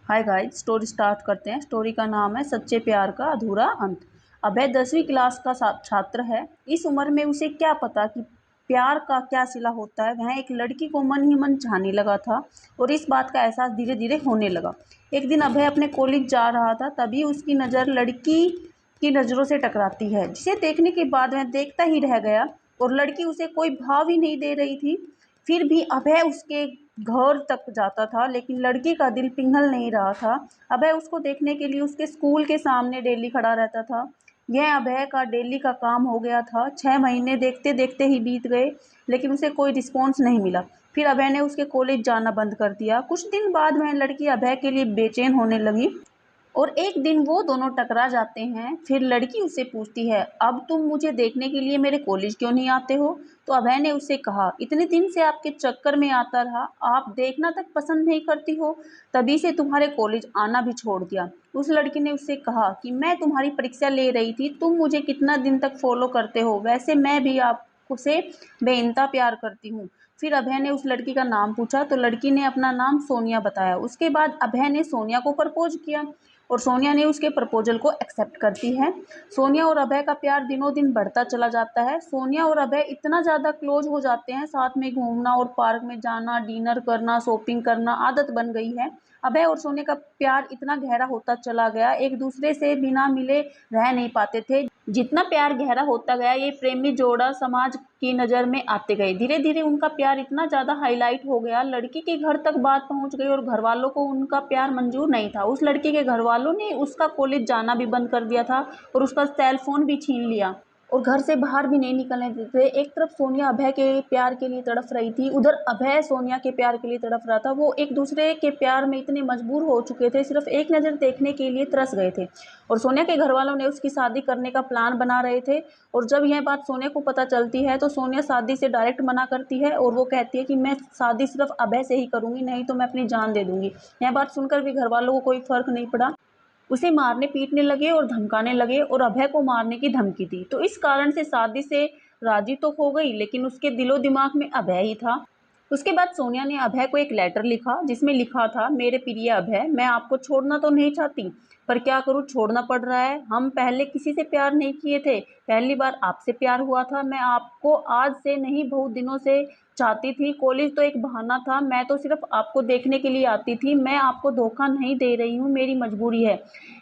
Hi guys, story start करते हैं। Story का नाम है सच्चे प्यार का अधूरा अंत। अभय 10वीं क्लास का छात्र है। इस उम्र में उसे क्या पता कि प्यार का क्या सिला होता है। वह एक लड़की को मन ही मन चाहने लगा था और इस बात का एहसास धीरे धीरे होने लगा। एक दिन अभय अपने कॉलेज जा रहा था, तभी उसकी नज़र लड़की की नज़रों से टकराती है, जिसे देखने के बाद वह देखता ही रह गया और लड़की उसे कोई भाव ही नहीं दे रही थी। फिर भी अभय उसके घर तक जाता था, लेकिन लड़की का दिल पिघल नहीं रहा था। अभय उसको देखने के लिए उसके स्कूल के सामने डेली खड़ा रहता था। यह अभय का डेली का काम हो गया था। 6 महीने देखते देखते ही बीत गए, लेकिन उसे कोई रिस्पॉन्स नहीं मिला। फिर अभय ने उसके कॉलेज जाना बंद कर दिया। कुछ दिन बाद वह लड़की अभय के लिए बेचैन होने लगी और एक दिन वो दोनों टकरा जाते हैं। फिर लड़की उससे पूछती है, अब तुम मुझे देखने के लिए मेरे कॉलेज क्यों नहीं आते हो? तो अभय ने उससे कहा, इतने दिन से आपके चक्कर में आता रहा, आप देखना तक पसंद नहीं करती हो, तभी से तुम्हारे कॉलेज आना भी छोड़ दिया। उस लड़की ने उससे कहा कि मैं तुम्हारी परीक्षा ले रही थी, तुम मुझे कितना दिन तक फॉलो करते हो? वैसे मैं भी आपसे बेइंतहा प्यार करती हूँ। फिर अभय ने उस लड़की का नाम पूछा तो लड़की ने अपना नाम सोनिया बताया। उसके बाद अभय ने सोनिया को प्रपोज किया और सोनिया ने उसके प्रपोजल को एक्सेप्ट करती है। सोनिया और अभय का प्यार दिनों दिन बढ़ता चला जाता है। सोनिया और अभय इतना ज़्यादा क्लोज हो जाते हैं, साथ में घूमना और पार्क में जाना, डिनर करना, शॉपिंग करना आदत बन गई है। अभय और सोनिया का प्यार इतना गहरा होता चला गया, एक दूसरे से बिना मिले रह नहीं पाते थे। जितना प्यार गहरा होता गया, ये प्रेमी जोड़ा समाज की नज़र में आते गए। धीरे धीरे उनका प्यार इतना ज़्यादा हाईलाइट हो गया, लड़की के घर तक बात पहुंच गई और घर वालों को उनका प्यार मंजूर नहीं था। उस लड़की के घर वालों ने उसका कॉलेज जाना भी बंद कर दिया था और उसका सेल फोन भी छीन लिया और घर से बाहर भी नहीं निकलने देते। एक तरफ सोनिया अभय के प्यार के लिए तड़फ रही थी, उधर अभय सोनिया के प्यार के लिए तड़फ रहा था। वो एक दूसरे के प्यार में इतने मजबूर हो चुके थे, सिर्फ एक नज़र देखने के लिए तरस गए थे। और सोनिया के घर वालों ने उसकी शादी करने का प्लान बना रहे थे। और जब यह बात सोनिया को पता चलती है तो सोनिया शादी से डायरेक्ट मना करती है और वो कहती है कि मैं शादी सिर्फ अभय से ही करूँगी, नहीं तो मैं अपनी जान दे दूँगी। यह बात सुनकर भी घर वालों को कोई फ़र्क नहीं पड़ा। उसे मारने पीटने लगे और धमकाने लगे और अभय को मारने की धमकी दी। तो इस कारण से शादी से राजी तो हो गई, लेकिन उसके दिलो दिमाग में अभय ही था। उसके बाद सोनिया ने अभय को एक लेटर लिखा, जिसमें लिखा था, मेरे प्रिय अभय, मैं आपको छोड़ना तो नहीं चाहती, पर क्या करूँ, छोड़ना पड़ रहा है। हम पहले किसी से प्यार नहीं किए थे, पहली बार आपसे प्यार हुआ था। मैं आपको आज से नहीं, बहुत दिनों से चाहती थी। कॉलेज तो एक बहाना था, मैं तो सिर्फ आपको देखने के लिए आती थी। मैं आपको धोखा नहीं दे रही हूँ, मेरी मजबूरी है।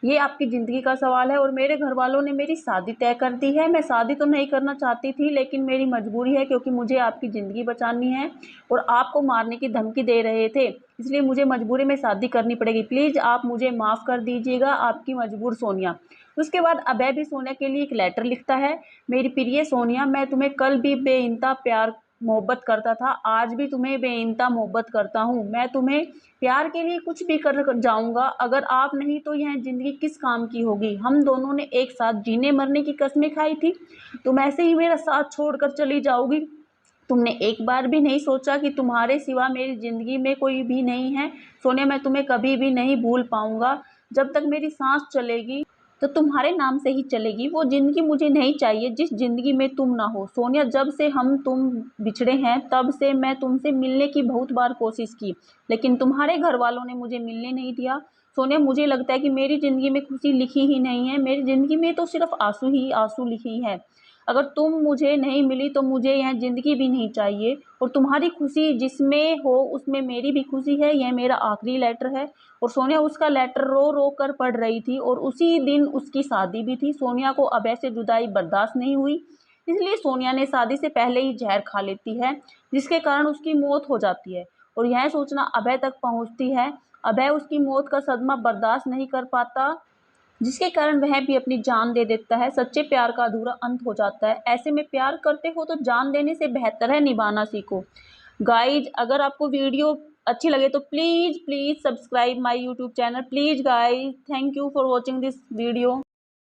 ये आपकी ज़िंदगी का सवाल है और मेरे घर वालों ने मेरी शादी तय कर दी है। मैं शादी तो नहीं करना चाहती थी, लेकिन मेरी मजबूरी है, क्योंकि मुझे आपकी ज़िंदगी बचानी है और आपको मारने की धमकी दे रहे थे, इसलिए मुझे मजबूरी में शादी करनी पड़ेगी। प्लीज़ आप मुझे माफ़ कर दीजिएगा, आपकी मजबूर सोनिया। उसके बाद अभय भी सोनिया के लिए एक लेटर लिखता है, मेरी प्रिय सोनिया, मैं तुम्हें कल भी बेइंतहा प्यार मोहब्बत करता था, आज भी तुम्हें बेइंतहा मोहब्बत करता हूँ। मैं तुम्हें प्यार के लिए कुछ भी कर जाऊँगा, अगर आप नहीं तो यह ज़िंदगी किस काम की होगी। हम दोनों ने एक साथ जीने मरने की कस्में खाई थी, तुम ऐसे ही मेरा साथ छोड़कर चली जाओगी? तुमने एक बार भी नहीं सोचा कि तुम्हारे सिवा मेरी ज़िंदगी में कोई भी नहीं है? सोनिया, मैं तुम्हें कभी भी नहीं भूल पाऊँगा। जब तक मेरी सांस चलेगी तो तुम्हारे नाम से ही चलेगी। वो ज़िंदगी मुझे नहीं चाहिए जिस ज़िंदगी में तुम ना हो। सोनिया, जब से हम तुम बिछड़े हैं, तब से मैं तुमसे मिलने की बहुत बार कोशिश की, लेकिन तुम्हारे घर वालों ने मुझे मिलने नहीं दिया। सोनिया, मुझे लगता है कि मेरी ज़िंदगी में खुशी लिखी ही नहीं है, मेरी ज़िंदगी में तो सिर्फ आंसू ही आंसू लिखी है। अगर तुम मुझे नहीं मिली तो मुझे यह ज़िंदगी भी नहीं चाहिए और तुम्हारी खुशी जिसमें हो उसमें मेरी भी खुशी है। यह मेरा आखिरी लेटर है। और सोनिया उसका लेटर रो रो कर पढ़ रही थी और उसी दिन उसकी शादी भी थी। सोनिया को अभय से जुदाई बर्दाश्त नहीं हुई, इसलिए सोनिया ने शादी से पहले ही जहर खा लेती है, जिसके कारण उसकी मौत हो जाती है और यह सूचना अभय तक पहुंचती है। अभय उसकी मौत का सदमा बर्दाश्त नहीं कर पाता, जिसके कारण वह भी अपनी जान दे देता है। सच्चे प्यार का अधूरा अंत हो जाता है। ऐसे में प्यार करते हो तो जान देने से बेहतर है निभाना सीखो। गाइज, अगर आपको वीडियो अच्छी लगे तो please please subscribe my YouTube channel, please guys. Thank you for watching this video.